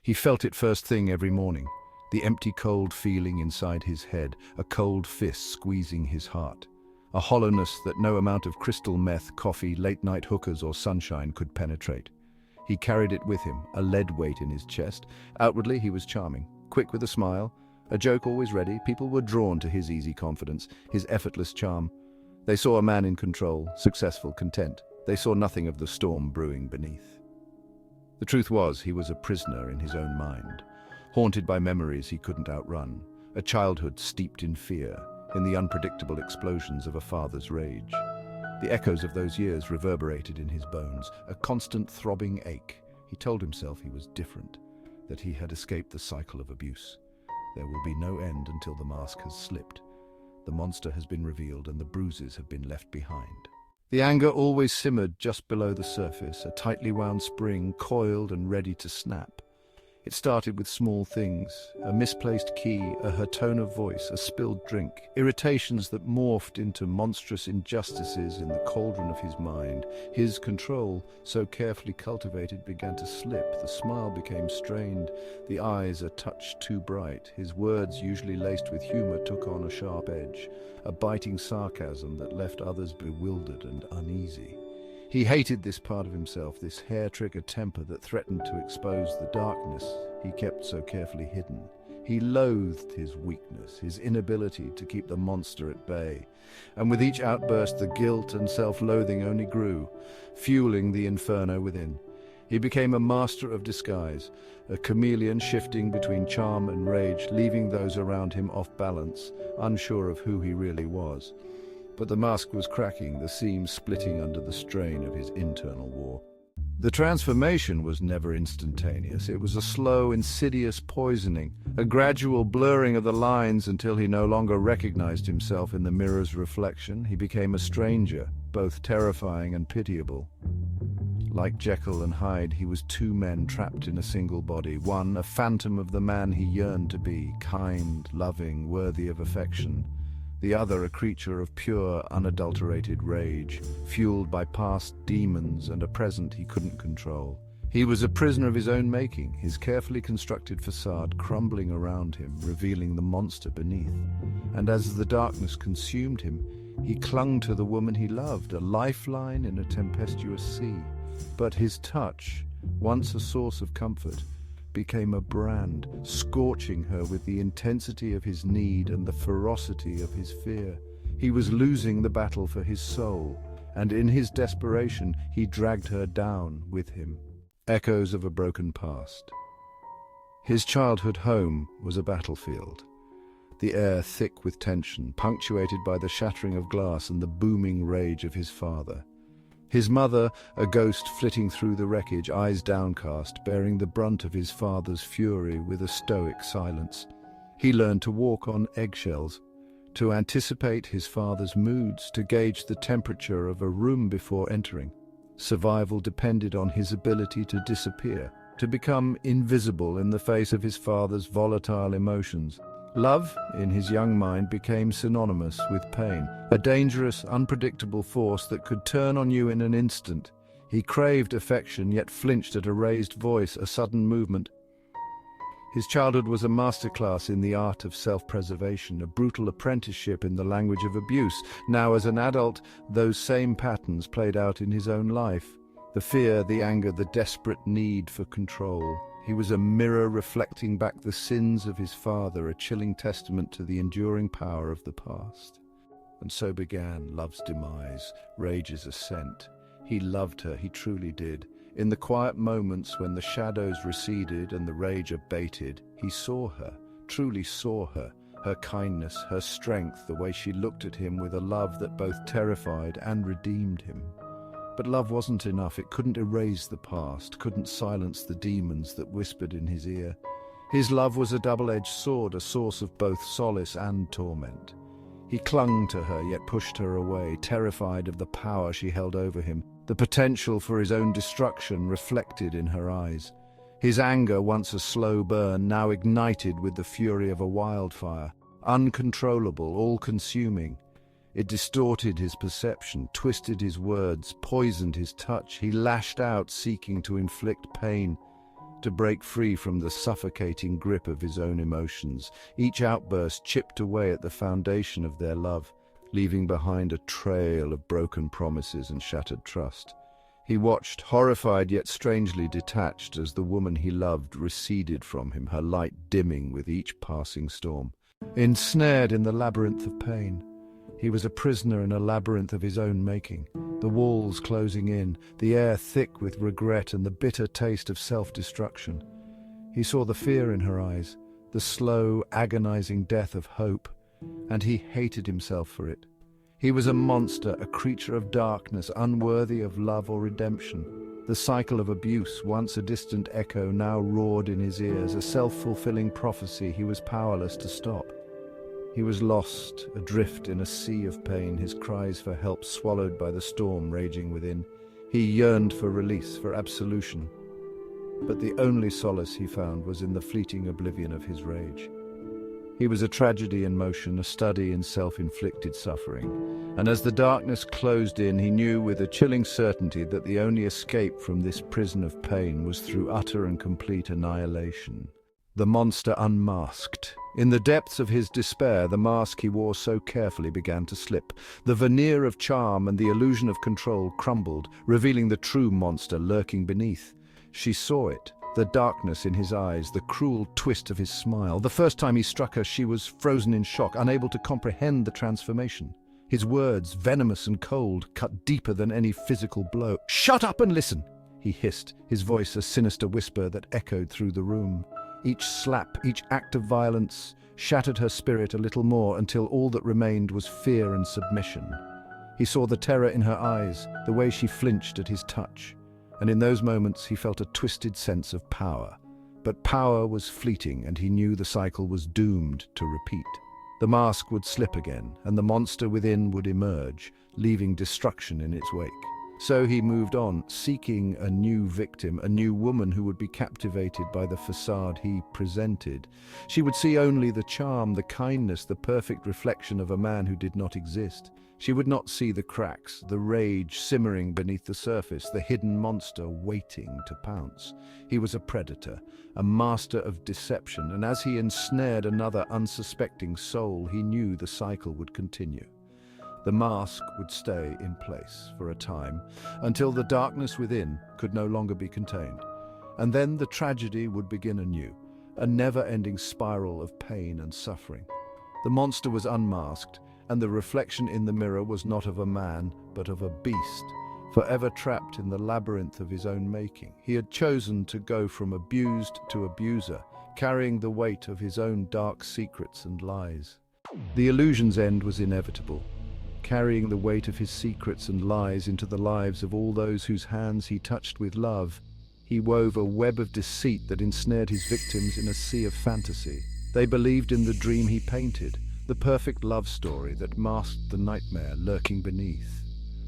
He felt it first thing every morning, the empty cold feeling inside his head, a cold fist squeezing his heart, a hollowness that no amount of crystal meth, coffee, late-night hookers or sunshine could penetrate. He carried it with him, a lead weight in his chest. Outwardly he was charming, quick with a smile, a joke always ready. People were drawn to his easy confidence, his effortless charm. They saw a man in control, successful, content. They saw nothing of the storm brewing beneath. The truth was, he was a prisoner in his own mind, haunted by memories he couldn't outrun, a childhood steeped in fear, in the unpredictable explosions of a father's rage. The echoes of those years reverberated in his bones, a constant throbbing ache. He told himself he was different, that he had escaped the cycle of abuse. There will be no end until the mask has slipped. The monster has been revealed and the bruises have been left behind. The anger always simmered just below the surface, a tightly wound spring coiled and ready to snap. It started with small things, a misplaced key, her tone of voice, a spilled drink, irritations that morphed into monstrous injustices in the cauldron of his mind. His control, so carefully cultivated, began to slip. The smile became strained, the eyes a touch too bright. His words, usually laced with humor, took on a sharp edge, a biting sarcasm that left others bewildered and uneasy. He hated this part of himself, this hair-trigger temper that threatened to expose the darkness he kept so carefully hidden. He loathed his weakness, his inability to keep the monster at bay. And with each outburst, the guilt and self-loathing only grew, fueling the inferno within. He became a master of disguise, a chameleon shifting between charm and rage, leaving those around him off balance, unsure of who he really was. But the mask was cracking, the seams splitting under the strain of his internal war. The transformation was never instantaneous. It was a slow, insidious poisoning, a gradual blurring of the lines until he no longer recognized himself in the mirror's reflection. He became a stranger, both terrifying and pitiable. Like Jekyll and Hyde, he was two men trapped in a single body. One, a phantom of the man he yearned to be, kind, loving, worthy of affection. The other, a creature of pure, unadulterated rage, fueled by past demons and a present he couldn't control. He was a prisoner of his own making, his carefully constructed facade crumbling around him, revealing the monster beneath. And as the darkness consumed him, he clung to the woman he loved, a lifeline in a tempestuous sea. But his touch, once a source of comfort, became a brand, scorching her with the intensity of his need and the ferocity of his fear. He was losing the battle for his soul, and in his desperation he dragged her down with him. Echoes of a broken past. His childhood home was a battlefield, the air thick with tension, punctuated by the shattering of glass and the booming rage of his father. His mother, a ghost flitting through the wreckage, eyes downcast, bearing the brunt of his father's fury with a stoic silence. He learned to walk on eggshells, to anticipate his father's moods, to gauge the temperature of a room before entering. Survival depended on his ability to disappear, to become invisible in the face of his father's volatile emotions. Love, in his young mind, became synonymous with pain, a dangerous, unpredictable force that could turn on you in an instant. He craved affection, yet flinched at a raised voice, a sudden movement. His childhood was a masterclass in the art of self-preservation, a brutal apprenticeship in the language of abuse. Now, as an adult, those same patterns played out in his own life. The fear, the anger, the desperate need for control. He was a mirror reflecting back the sins of his father, a chilling testament to the enduring power of the past. And so began love's demise, rage's ascent. He loved her, he truly did. In the quiet moments when the shadows receded and the rage abated, he saw her, truly saw her, her kindness, her strength, the way she looked at him with a love that both terrified and redeemed him. But love wasn't enough. It couldn't erase the past, couldn't silence the demons that whispered in his ear. His love was a double-edged sword, a source of both solace and torment. He clung to her, yet pushed her away, terrified of the power she held over him, the potential for his own destruction reflected in her eyes. His anger, once a slow burn, now ignited with the fury of a wildfire, uncontrollable, all-consuming. It distorted his perception, twisted his words, poisoned his touch. He lashed out, seeking to inflict pain, to break free from the suffocating grip of his own emotions. Each outburst chipped away at the foundation of their love, leaving behind a trail of broken promises and shattered trust. He watched, horrified yet strangely detached, as the woman he loved receded from him, her light dimming with each passing storm. Ensnared in the labyrinth of pain, he was a prisoner in a labyrinth of his own making, the walls closing in, the air thick with regret and the bitter taste of self-destruction. He saw the fear in her eyes, the slow, agonizing death of hope, and he hated himself for it. He was a monster, a creature of darkness, unworthy of love or redemption. The cycle of abuse, once a distant echo, now roared in his ears, a self-fulfilling prophecy he was powerless to stop. He was lost, adrift in a sea of pain, his cries for help swallowed by the storm raging within. He yearned for release, for absolution. But the only solace he found was in the fleeting oblivion of his rage. He was a tragedy in motion, a study in self-inflicted suffering. And as the darkness closed in, he knew with a chilling certainty that the only escape from this prison of pain was through utter and complete annihilation. The monster unmasked. In the depths of his despair, the mask he wore so carefully began to slip. The veneer of charm and the illusion of control crumbled, revealing the true monster lurking beneath. She saw it. The darkness in his eyes, the cruel twist of his smile. The first time he struck her, she was frozen in shock, unable to comprehend the transformation. His words, venomous and cold, cut deeper than any physical blow. "Shut up and listen!" he hissed, his voice a sinister whisper that echoed through the room. Each slap, each act of violence, shattered her spirit a little more until all that remained was fear and submission. He saw the terror in her eyes, the way she flinched at his touch. And in those moments he felt a twisted sense of power. But power was fleeting, and he knew the cycle was doomed to repeat. The mask would slip again, and the monster within would emerge, leaving destruction in its wake. So he moved on, seeking a new victim, a new woman who would be captivated by the facade he presented. She would see only the charm, the kindness, the perfect reflection of a man who did not exist. She would not see the cracks, the rage simmering beneath the surface, the hidden monster waiting to pounce. He was a predator, a master of deception, and as he ensnared another unsuspecting soul, he knew the cycle would continue. The mask would stay in place for a time, until the darkness within could no longer be contained. And then the tragedy would begin anew, a never-ending spiral of pain and suffering. The monster was unmasked, and the reflection in the mirror was not of a man, but of a beast, forever trapped in the labyrinth of his own making. He had chosen to go from abused to abuser, carrying the weight of his own dark secrets and lies. The illusion's end was inevitable, carrying the weight of his secrets and lies into the lives of all those whose hands he touched with love. He wove a web of deceit that ensnared his victims in a sea of fantasy. They believed in the dream he painted, the perfect love story that masked the nightmare lurking beneath.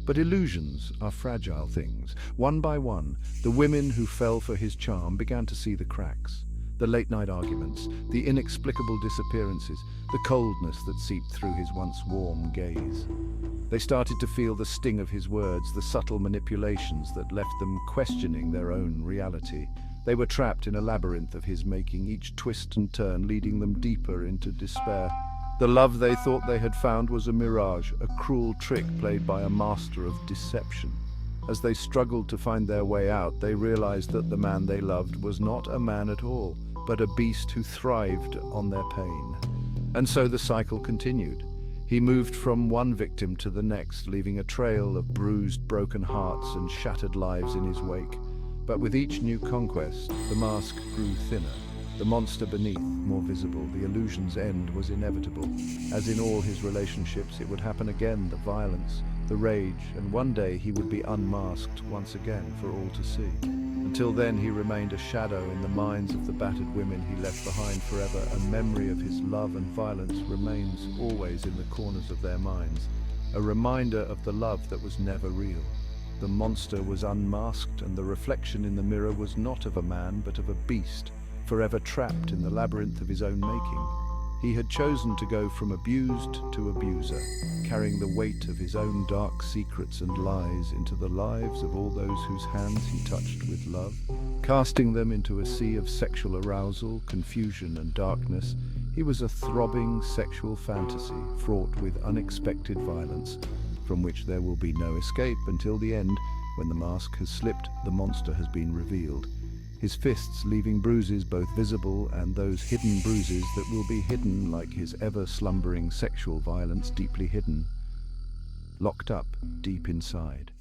But illusions are fragile things. One by one, the women who fell for his charm began to see the cracks. The late-night arguments, the inexplicable disappearances, the coldness that seeped through his once warm gaze. They started to feel the sting of his words, the subtle manipulations that left them questioning their own reality. They were trapped in a labyrinth of his making, each twist and turn leading them deeper into despair. The love they thought they had found was a mirage, a cruel trick played by a master of deception. As they struggled to find their way out, they realized that the man they loved was not a man at all, but a beast who thrived on their pain. And so the cycle continued. He moved from one victim to the next, leaving a trail of bruised, broken hearts and shattered lives in his wake. But with each new conquest, the mask grew thinner. The monster beneath, more visible. The illusion's end was inevitable. As in all his relationships, it would happen again, the violence, the rage, and one day he would be unmasked once again for all to see. Until then, he remained a shadow in the minds of the battered women he left behind forever. A memory of his love and violence remains always in the corners of their minds, a reminder of the love that was never real. The monster was unmasked, and the reflection in the mirror was not of a man, but of a beast, forever trapped in the labyrinth of his own making. He had chosen to go from abused to abuser, carrying the weight of his own dark secrets and lies into the lives of all those whose hands he touched with love. Casting them into a sea of sexual arousal, confusion and darkness, he was a throbbing sexual fantasy fraught with unexpected violence, from which there will be no escape until the end. When the mask has slipped, the monster has been revealed, his fists leaving bruises both visible and those hidden bruises that will be hidden like his ever-slumbering sexual violence, deeply hidden, locked up deep inside.